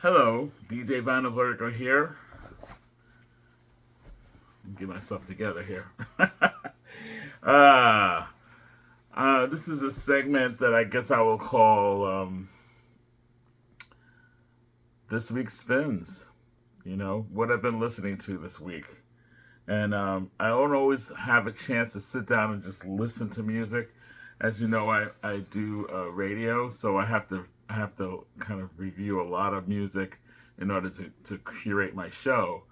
Hello, DJ Vinyl Vertigo here. Get myself together here. uh, this is a segment that I guess I will call This Week's Spins. You know, what I've been listening to this week. And I don't always have a chance to sit down and just listen to music. As you know, I do radio, so I have to kind of review a lot of music in order to curate my show.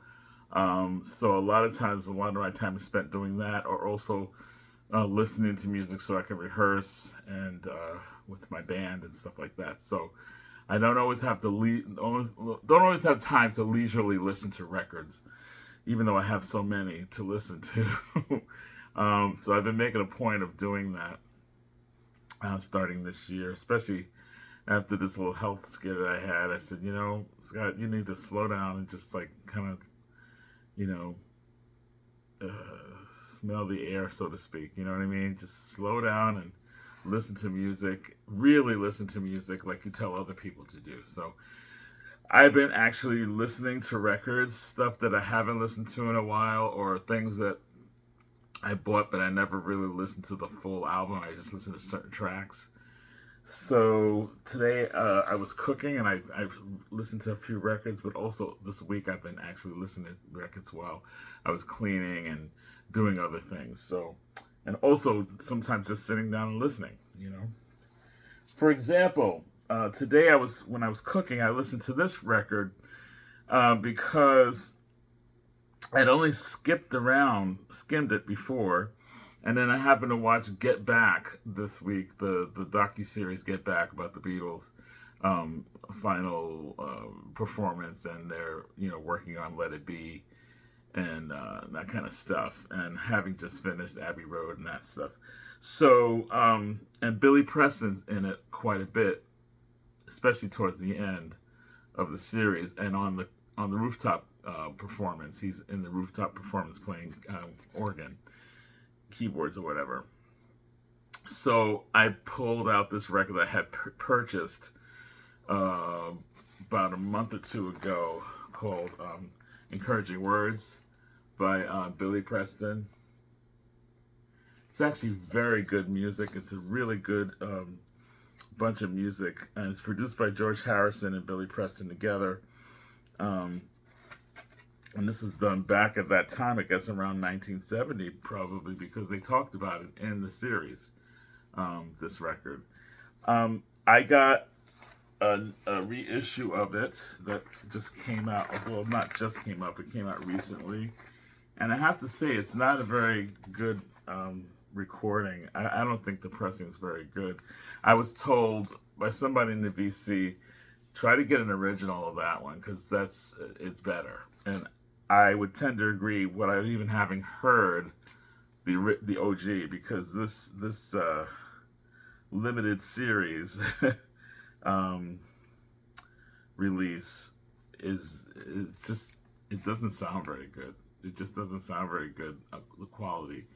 So a lot of times, a lot of my time is spent doing that, or also listening to music so I can rehearse and with my band and stuff like that. So I don't always have to don't always have time to leisurely listen to records, even though I have so many to listen to. So I've been making a point of doing that starting this year, especially after this little health scare that I had. I said, Scott, you need to slow down and just like kind of, you know, smell the air, so to speak. You know what I mean? Just slow down and listen to music. Really listen to music like you tell other people to do. So I've been actually listening to records, stuff that I haven't listened to in a while, or things that I bought but I never really listened to the full album. I just listened to certain tracks. So today I was cooking and I listened to a few records, but also this week I've been actually listening to records while I was cleaning and doing other things. So, and also sometimes just sitting down and listening. For example, today when I was cooking, I listened to this record because I'd only skimmed it before, and then I happened to watch Get Back this week, the docu-series Get Back about the Beatles' final performance, and they're working on Let It Be and that kind of stuff, and having just finished Abbey Road and that stuff. So and Billy Preston's in it quite a bit, especially towards the end of the series, and on the rooftop performance, he's in the rooftop performance playing organ, keyboards or whatever. So I pulled out this record that I had purchased about a month or two ago called Encouraging Words by Billy Preston. It's actually very good music. It's a really good bunch of music, and it's produced by George Harrison and Billy Preston together. And this was done back at that time, I guess around 1970, probably, because they talked about it in the series, this record. I got a reissue of it that just came out. Well, not just came out, but came out recently. And I have to say, it's not a very good recording. I don't think the pressing is very good. I was told by somebody in the VC, try to get an original of that one, because it's better. And I would tend to agree without even having heard the OG, because this limited series release it doesn't sound very good. It just doesn't sound very good, the quality.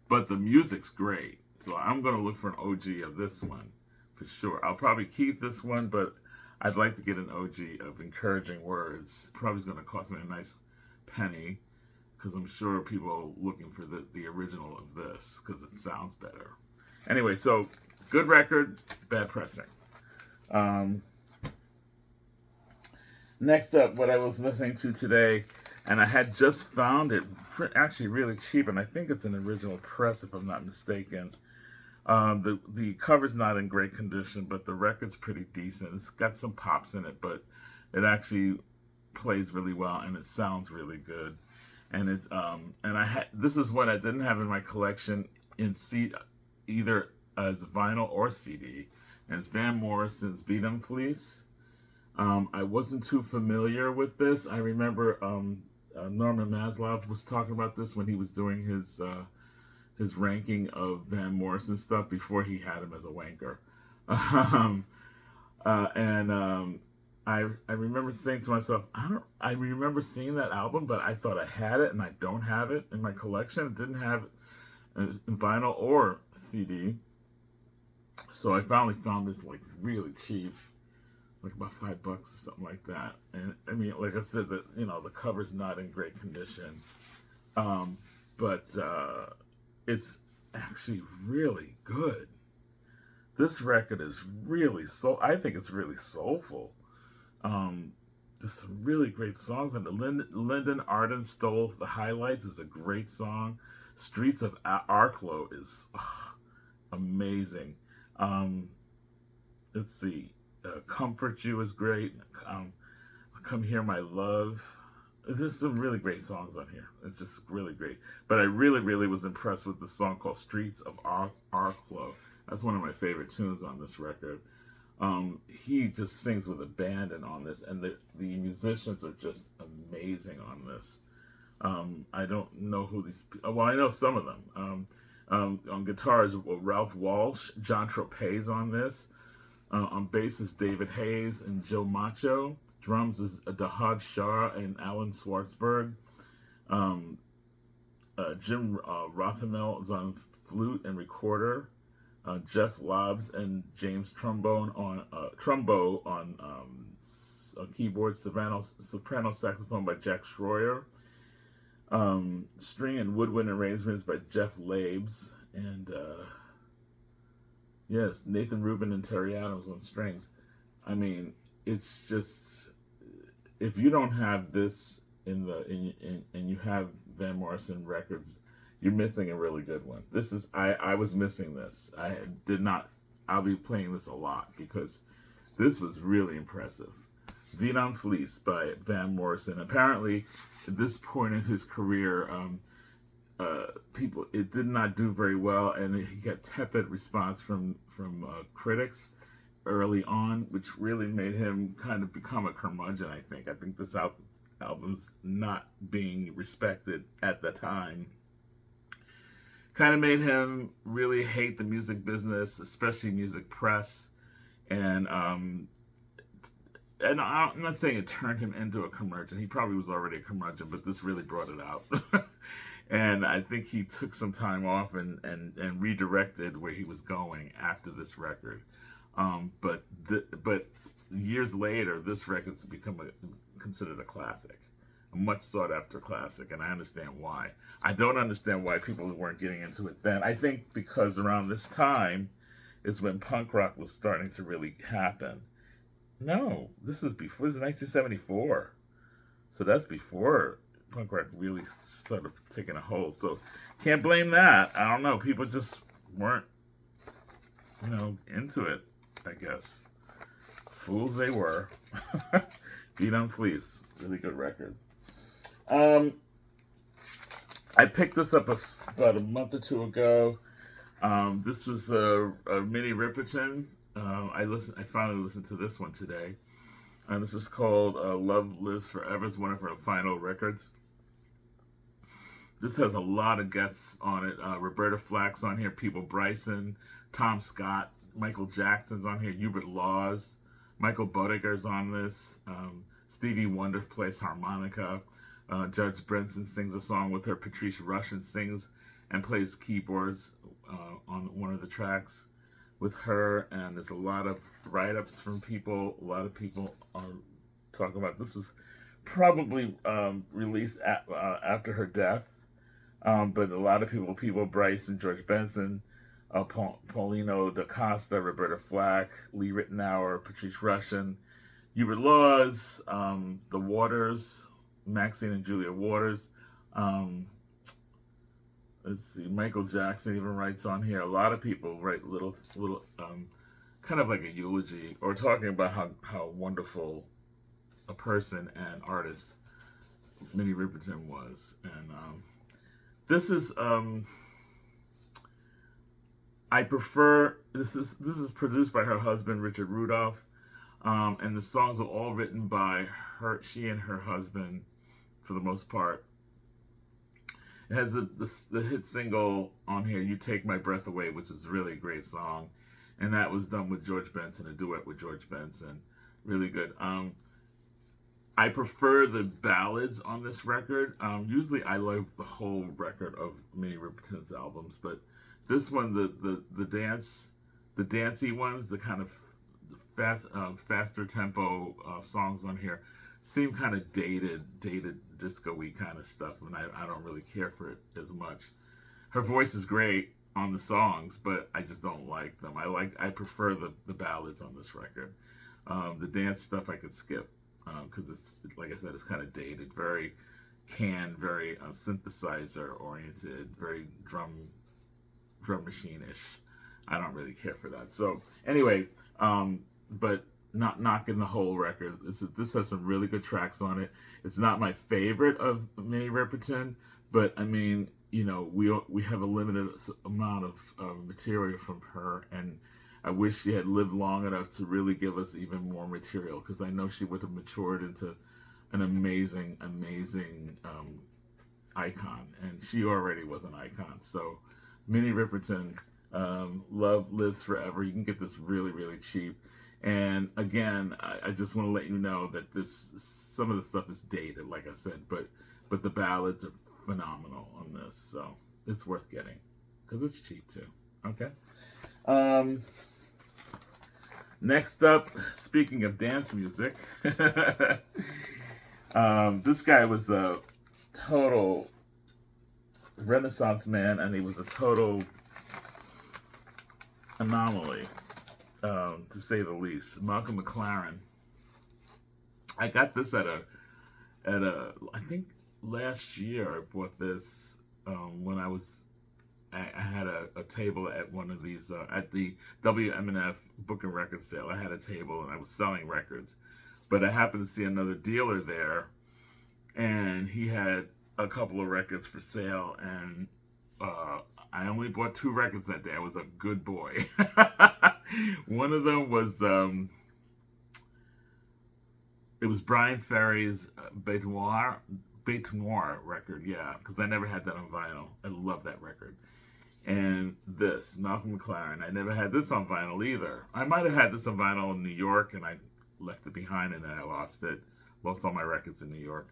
But the music's great, so I'm gonna look for an OG of this one for sure. I'll probably keep this one, but I'd like to get an OG of Encouraging Words. Probably going to cost me a nice penny, because I'm sure people are looking for the original of this because it sounds better. Anyway, so good record, bad pressing. Um, Next up, what I was listening to today, and I had just found it actually really cheap, and I think it's an original press if I'm not mistaken. The cover's not in great condition, but the record's pretty decent. It's got some pops in it, but it actually plays really well and it sounds really good. And this is one I didn't have in my collection in either as vinyl or CD, and it's Van Morrison's Beat 'Em Fleece. I wasn't too familiar with this. I remember Norman Maslov was talking about this when he was doing his ranking of Van Morrison stuff before he had him as a wanker. And I remember saying to myself, I remember seeing that album, but I thought I had it, and I don't have it in my collection. It didn't have it in vinyl or CD. So I finally found this like really cheap like about $5 or something like that. And I mean, like I said, that the cover's not in great condition, but it's actually really good. This record is really I think it's really soulful. There's some really great songs, and the Lyndon Arden Stole the Highlights is a great song. Streets of Arklow is amazing. Let's see. Comfort You is great. Come Hear My Love. There's some really great songs on here. It's just really great. But I really, really was impressed with the song called Streets of Arklow. That's one of my favorite tunes on this record. He just sings with abandon on this, and the musicians are just amazing on this. I don't know who these. Well, I know some of them. On guitars, Ralph Walsh, John Tropez on this. On bass is David Hayes and Joe Macho. Drums is Dahad Shah and Alan Schwartzberg. Jim Rothamel is on flute and recorder. Jeff Lobbs and James Trumbo on keyboard. Soprano saxophone by Jack Schroyer. String and woodwind arrangements by Jeff Labes. And yes, Nathan Rubin and Terry Adams on strings. I mean, it's just, if you don't have this and you have Van Morrison records, you're missing a really good one. This is, I was missing this. I did not. I'll be playing this a lot because this was really impressive. Viet on Fleece by Van Morrison. Apparently, at this point in his career, it did not do very well, and he got tepid response from critics early on, which really made him kind of become a curmudgeon. I think this album's not being respected at the time kind of made him really hate the music business, especially music press, and I'm not saying it turned him into a curmudgeon. He probably was already a curmudgeon, but this really brought it out. And I think he took some time off and redirected where he was going after this record. But years later, this record's become considered a classic, a much sought after classic, and I understand why. I don't understand why people weren't getting into it then. I think because around this time is when punk rock was starting to really happen. No, this is 1974. So that's before punk rock really started taking a hold. So can't blame that. I don't know. People just weren't, into it, I guess. Fools they were. Viet on Fleece. Really good record. I picked this up about a month or two ago. This was a Minnie Riperton. I finally listened to this one today. This is called Love Lives Forever. It's one of her final records. This has a lot of guests on it. Roberta Flack's on here, Peeble Bryson, Tom Scott, Michael Jackson's on here, Hubert Laws, Michael Bodegar's on this. Stevie Wonder plays harmonica. Judge Benson sings a song with her. Patrice Rushen sings and plays keyboards on one of the tracks with her. And there's a lot of write-ups from people. A lot of people are talking about this was probably released after her death. But a lot of people, Bryson, George Benson, Paulino da Costa, Roberta Flack, Lee Ritenour, Patrice Rushen, Hubert Laws, The Waters, Maxine and Julia Waters. Let's see, Michael Jackson even writes on here. A lot of people write little kind of like a eulogy or talking about how wonderful a person and artist Minnie Riperton was. And this is I prefer this is produced by her husband Richard Rudolph, and the songs are all written by she and her husband for the most part. It has the hit single on here, "You Take My Breath Away," which is really a great song, and that was done with George Benson, a duet with George Benson, really good. I prefer the ballads on this record. Usually I love the whole record of Minnie Riperton's albums, but this one, the dancey ones, the kind of faster tempo songs on here seem kind of dated disco-y kind of stuff, and I don't really care for it as much. Her voice is great on the songs, but I just don't like them. I prefer the ballads on this record. The dance stuff I could skip because it's like I said, it's kind of dated, very very synthesizer oriented, very drum machine-ish. I don't really care for that. So anyway, but not knocking the whole record. This has some really good tracks on it. It's not my favorite of Minnie Riperton, but I mean, you know, we have a limited amount of material from her, and I wish she had lived long enough to really give us even more material, because I know she would have matured into an amazing icon, and she already was an icon. So Minnie Riperton, love lives forever. You can get this really cheap. And again, I just want to let you know that some of the stuff is dated, like I said, but the ballads are phenomenal on this, so it's worth getting because it's cheap too. Okay. Next up, speaking of dance music, this guy was a total Renaissance man, and he was a total anomaly, to say the least. Malcolm McLaren. I got this at a I think last year I bought this when I had a table at one of these at the WMNF Book and Record Sale. I had a table and I was selling records, but I happened to see another dealer there, and he had a couple of records for sale, and I only bought 2 records that day. I was a good boy. One of them was it was Brian Ferry's Bête Noire record, yeah, because I never had that on vinyl. I love that record. And this, Malcolm McLaren, I never had this on vinyl either. I might have had this on vinyl in New York, and I left it behind, and then I lost it. Lost all my records in New York.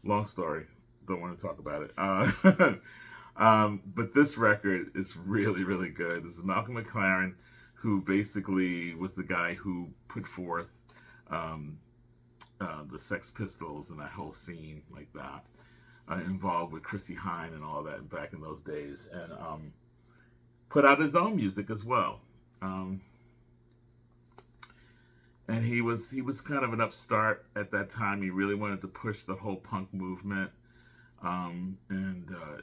Long story. Don't want to talk about it. But this record is really good. This is Malcolm McLaren, who basically was the guy who put forth the Sex Pistols and that whole scene like that, involved with Chrissie Hynde and all that back in those days, and put out his own music as well. And he was kind of an upstart at that time. He really wanted to push the whole punk movement, and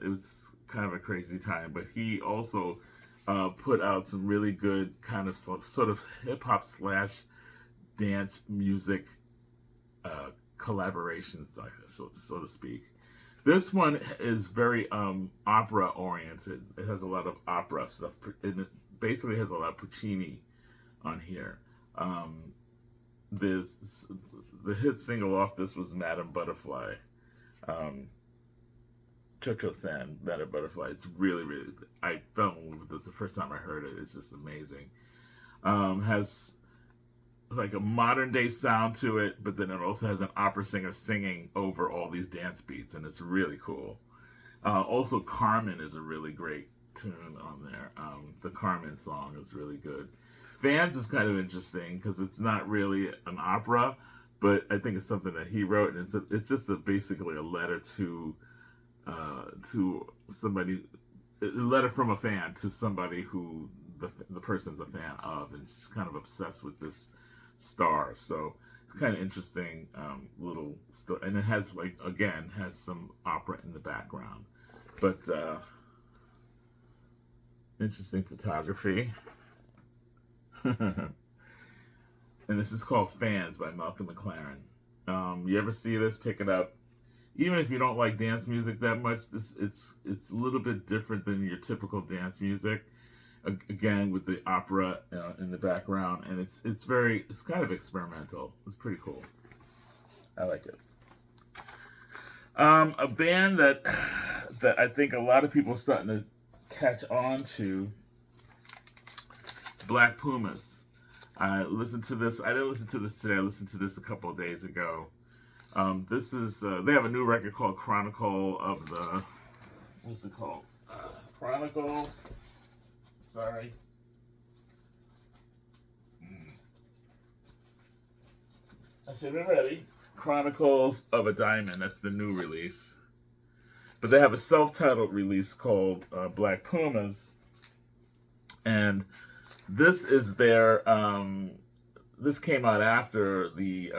it was kind of a crazy time. But he also put out some really good kind of sort of hip hop / dance music collaborations, so to speak. This one is very opera oriented. It has a lot of opera stuff. It basically has a lot of Puccini on here. There's the hit single off this was Madame Butterfly. Cho-Cho-San, Madame Butterfly. It's really I fell in love with this the first time I heard it. It's just amazing. Has like a modern day sound to it, but then it also has an opera singer singing over all these dance beats, and it's really cool. Also, Carmen is a really great tune on there. The Carmen song is really good. Fans is kind of interesting because it's not really an opera, but I think it's something that he wrote, and it's just basically a letter to somebody, a letter from a fan to somebody who the person's a fan of, and she's kind of obsessed with this star. So it's kind of interesting little story, and it has has some opera in the background, but interesting photography. And this is called Fans by Malcolm McLaren. You ever see this, pick it up. Even if you don't like dance music that much, it's a little bit different than your typical dance music. Again, with the opera in the background, and it's kind of experimental. It's pretty cool. I like it. A band that I think a lot of people are starting to catch on to. It's Black Pumas. I listened to this. I didn't listen to this today. I listened to this a couple of days ago. This is they have a new record called Chronicle of the. What's it called? Chronicle. Sorry. I said, we're ready. Chronicles of a Diamond. That's the new release. But they have a self-titled release called Black Pumas. And this is their... this came out after the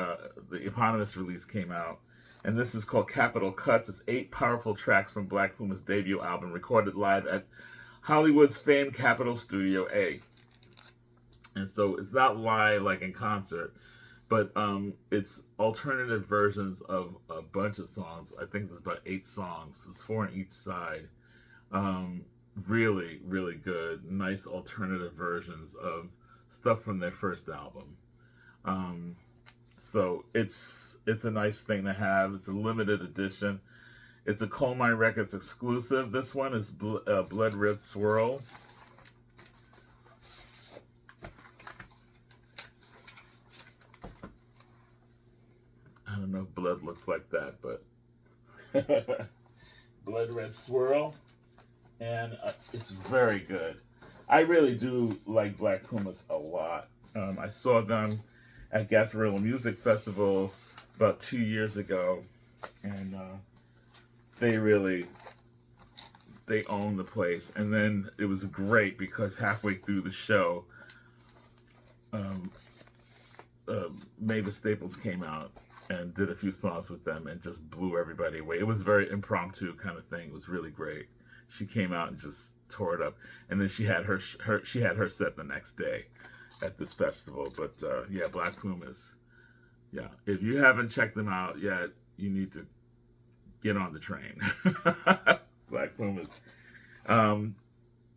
eponymous release came out. And this is called Capital Cuts. It's 8 powerful tracks from Black Puma's debut album, recorded live at Hollywood's famed Capitol Studio A. And so it's not live like in concert, but it's alternative versions of a bunch of songs. I think there's about 8 songs. There's 4 on each side. Really, really good. Nice alternative versions of stuff from their first album. So it's a nice thing to have. It's a limited edition. It's a Coal Mine Records exclusive. This one is Blood Red Swirl. I don't know if blood looks like that, but Blood Red Swirl. And it's very good. I really do like Black Pumas a lot. I saw them at Gasparilla Music Festival about 2 years ago, and they own the place. And then it was great because halfway through the show, Mavis Staples came out and did a few songs with them and just blew everybody away. It was a very impromptu kind of thing. It was really great. She came out and just tore it up, and then she had her set the next day at this festival. But yeah, Black Pumas. Yeah, if you haven't checked them out yet, you need to get on the train. Black Pumas. The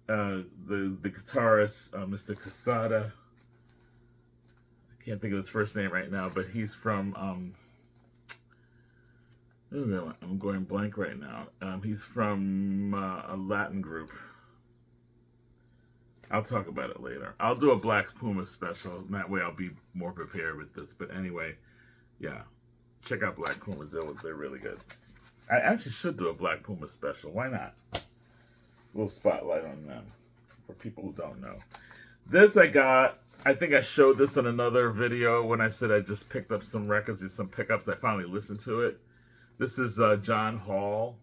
guitarist, Mr. Casada. I can't think of his first name right now, but he's from. I'm going blank right now. He's from a Latin group. I'll talk about it later. I'll do a Black Pumas special, and that way I'll be more prepared with this. But anyway, yeah, check out Black Pumas. They're really good. I actually should do a Black Pumas special. Why not? A little spotlight on them for people who don't know. This I got. I think I showed this in another video when I said I just picked up some records and some pickups. I finally listened to it. This is John Hall.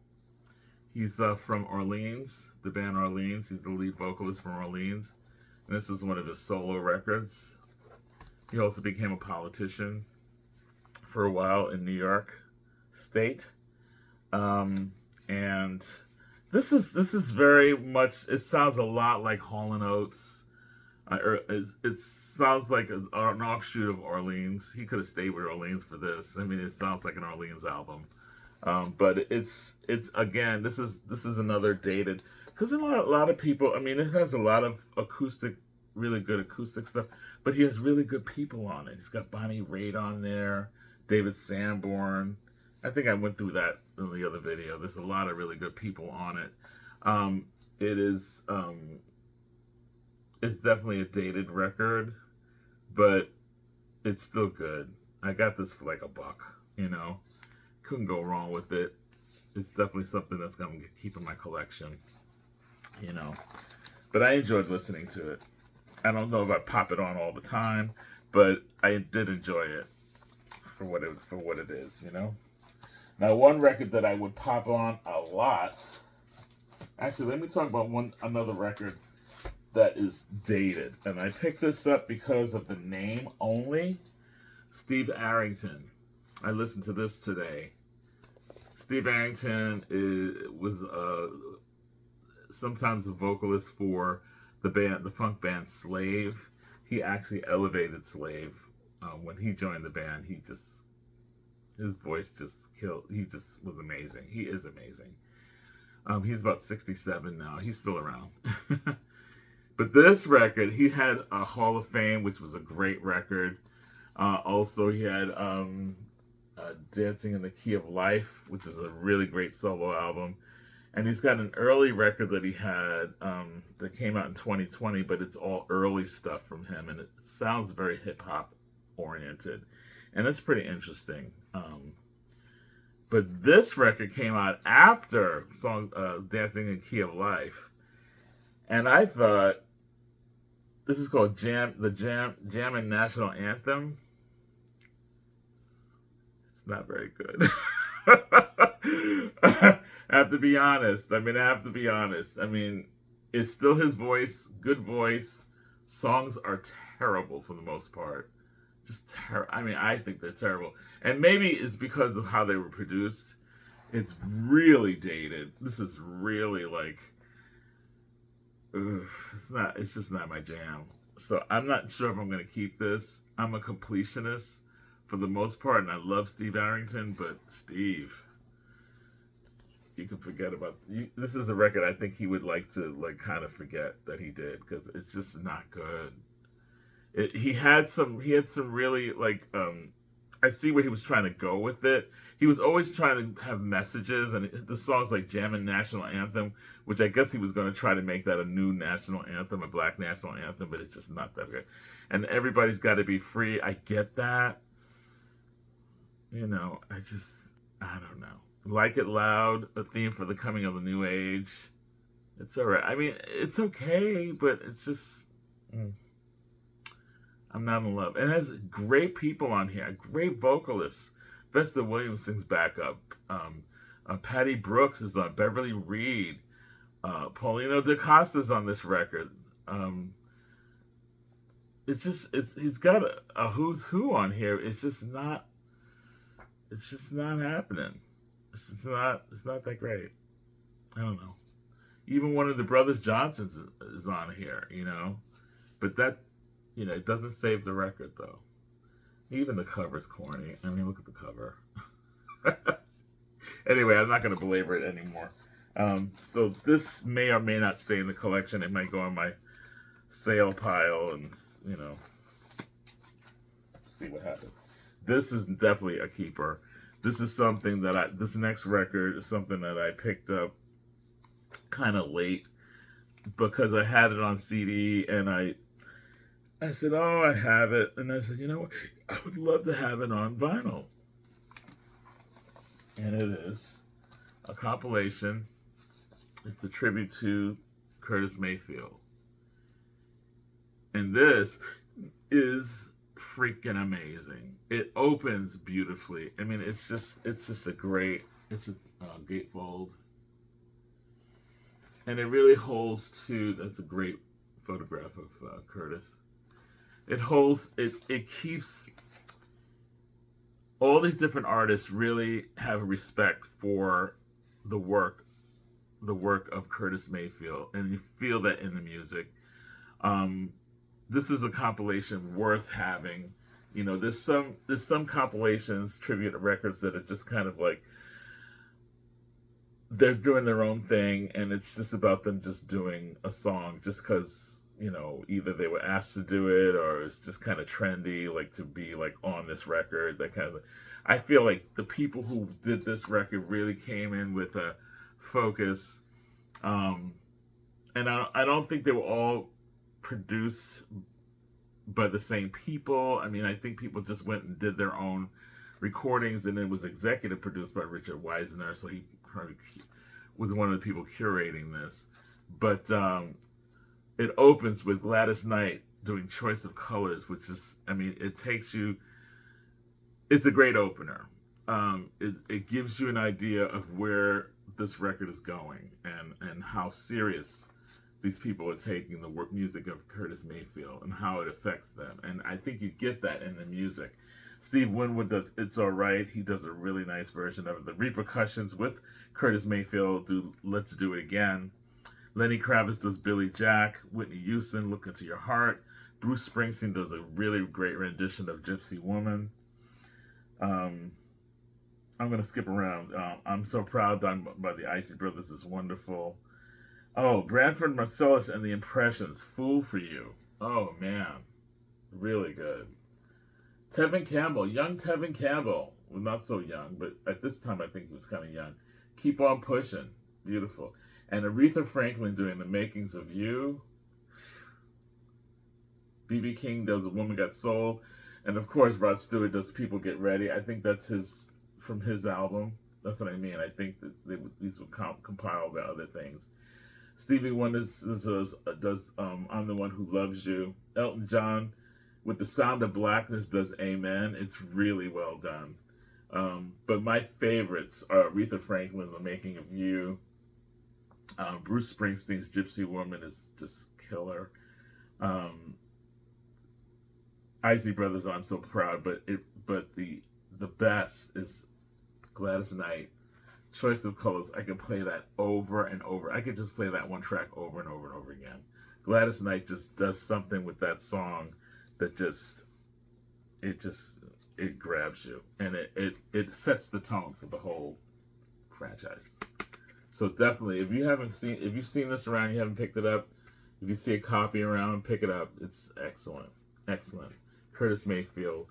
He's from Orleans, the band Orleans. He's the lead vocalist from Orleans. And this is one of his solo records. He also became a politician for a while in New York State. And this is very much, it sounds a lot like Hall & Oates. It sounds like an offshoot of Orleans. He could have stayed with Orleans for this. I mean, it sounds like an Orleans album. But it's again, this is another dated, because a lot of people, I mean, it has a lot of acoustic, really good acoustic stuff, but he has really good people on it. He's got Bonnie Raitt on there, David Sanborn. I think I went through that in the other video. There's a lot of really good people on it. It's definitely a dated record, but it's still good. I got this for like $1, you know. Couldn't go wrong with it. It's definitely something that's going to keep in my collection, you know. But I enjoyed listening to it. I don't know if I pop it on all the time, but I did enjoy it for what it is, you know. Now, one record that I would pop on a lot. Actually, let me talk about another record that is dated, and I picked this up because of the name only. Steve Arrington. I listened to this today. Steve Arrington was sometimes a vocalist for the funk band Slave. He actually elevated Slave when he joined the band. His voice just killed. He just was amazing. He is amazing. He's about 67 now. He's still around. But this record, he had a Hall of Fame, which was a great record. Also, he had Dancing in the Key of Life, which is a really great solo album. And he's got an early record that he had that came out in 2020, but it's all early stuff from him, and it sounds very hip-hop oriented. And it's pretty interesting. But this record came out after Dancing in the Key of Life. And I thought, this is called the Jammin' National Anthem. It's not very good. I have to be honest. I have to be honest. It's still his voice, good voice. Songs are terrible for the most part. Just terrible. I think they're terrible. And maybe it's because of how they were produced. It's really dated. This is really like, ugh, it's just not my jam. So I'm not sure if I'm going to keep this. I'm a completionist for the most part, and I love Steve Arrington, but Steve, you can forget about this. Is a record I think he would like to kind of forget that he did, because it's just not good. He had some really I see where he was trying to go with it. He was always trying to have messages, and the songs like Jammin' National Anthem, which I guess he was going to try to make that a new national anthem, a black national anthem, but it's just not that good. And everybody's got to be free. I get that. I don't know. Like It Loud, a theme for the coming of the new age. It's alright. It's okay, but it's just, I'm not in love. And it has great people on here, great vocalists. Vesta Williams sings backup. Patty Brooks is on. Beverly Reed. Paulino DaCosta's on this record. He's got a who's who on here. It's just not happening. It's not that great. I don't know. Even one of the brothers Johnsons is on here, But that, it doesn't save the record, though. Even the cover's corny. Look at the cover. Anyway, I'm not going to belabor it anymore. So this may or may not stay in the collection. It might go on my sale pile and, see what happens. This is definitely a keeper. This is something that this next record is something that I picked up kind of late because I had it on CD, and I said, oh, I have it. And I said, you know what? I would love to have it on vinyl. And it is a compilation. It's a tribute to Curtis Mayfield. And this is freaking amazing. It opens beautifully. It's just a great, it's a gatefold. And it really holds to, that's a great photograph of Curtis. It keeps, all these different artists really have respect for the work of Curtis Mayfield, and you feel that in the music. This is a compilation worth having. There's some compilations, tribute records that are just kind of like they're doing their own thing, and it's just about them just doing a song just because either they were asked to do it or it's just kind of trendy, like to be like on this record. That kind of. I feel like the people who did this record really came in with a focus, and I don't think they were all produced by the same people. I think people just went and did their own recordings, and it was executive produced by Richard Weisner, so he probably was one of the people curating this. But it opens with Gladys Knight doing Choice of Colors, which is, it takes you, it's a great opener. It gives you an idea of where this record is going and how serious these people are taking the music of Curtis Mayfield and how it affects them. And I think you get that in the music. Steve Winwood does It's Alright. He does a really nice version of it. The Repercussions with Curtis Mayfield do Let's Do It Again. Lenny Kravitz does Billy Jack. Whitney Houston, Look Into Your Heart. Bruce Springsteen does a really great rendition of Gypsy Woman. I'm going to skip around. I'm So Proud, done by the Isley Brothers, is wonderful. Oh, Branford Marsalis and the Impressions, Fool for You. Oh, man. Really good. Tevin Campbell, young Tevin Campbell. Well, not so young, but at this time I think he was kind of young. Keep On Pushing. Beautiful. And Aretha Franklin doing The Makings of You. B.B. King does A Woman Got Soul. And of course, Rod Stewart does People Get Ready. I think that's from his album. That's what I mean. I think that these would compile the other things. Stevie Wonder does I'm the One Who Loves You. Elton John with The Sound of Blackness does Amen. It's really well done. But my favorites are Aretha Franklin's The Making of You. Bruce Springsteen's Gypsy Woman is just killer. Um, Isley Brothers, I'm So Proud, but the best is Gladys Knight. Choice of Colors. I could play that over and over. I could just play that one track over and over and over again. Gladys Knight just does something with that song that it just it grabs you, and it sets the tone for the whole franchise. So definitely, if you've seen this around, you haven't picked it up. If you see a copy around, pick it up. It's excellent, excellent. Curtis Mayfield,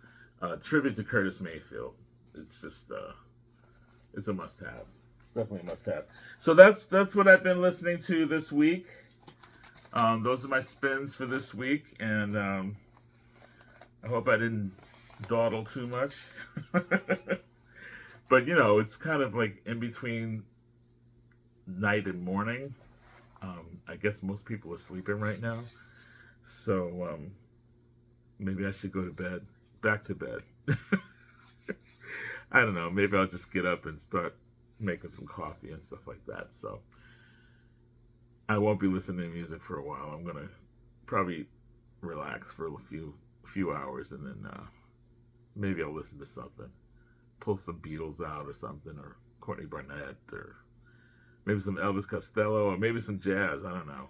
tribute to Curtis Mayfield. It's just it's a must-have. It's definitely a must-have. So that's what I've been listening to this week. Those are my spins for this week, and I hope I didn't dawdle too much. But it's kind of like in between night and morning. I guess most people are sleeping right now, so maybe I should go to bed, back to bed. I don't know. Maybe I'll just get up and start making some coffee and stuff like that. So I won't be listening to music for a while. I'm gonna probably relax for a few hours, and then maybe I'll listen to something. Pull some Beatles out or something, or Courtney Barnett, or maybe some Elvis Costello, or maybe some jazz. I don't know.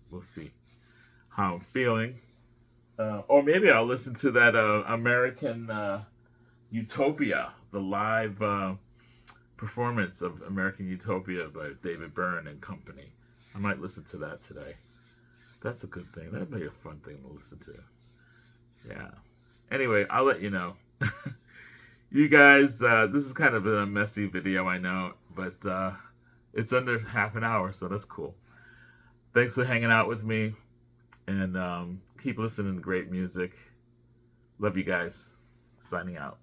We'll see how I'm feeling. Or maybe I'll listen to that American Utopia, the live performance of American Utopia by David Byrne and company. I might listen to that today. That's a good thing. That'd be a fun thing to listen to. Yeah. Anyway, I'll let you know. You guys, this is kind of a messy video, I know, but it's under half an hour, so that's cool. Thanks for hanging out with me, and keep listening to great music. Love you guys. Signing out.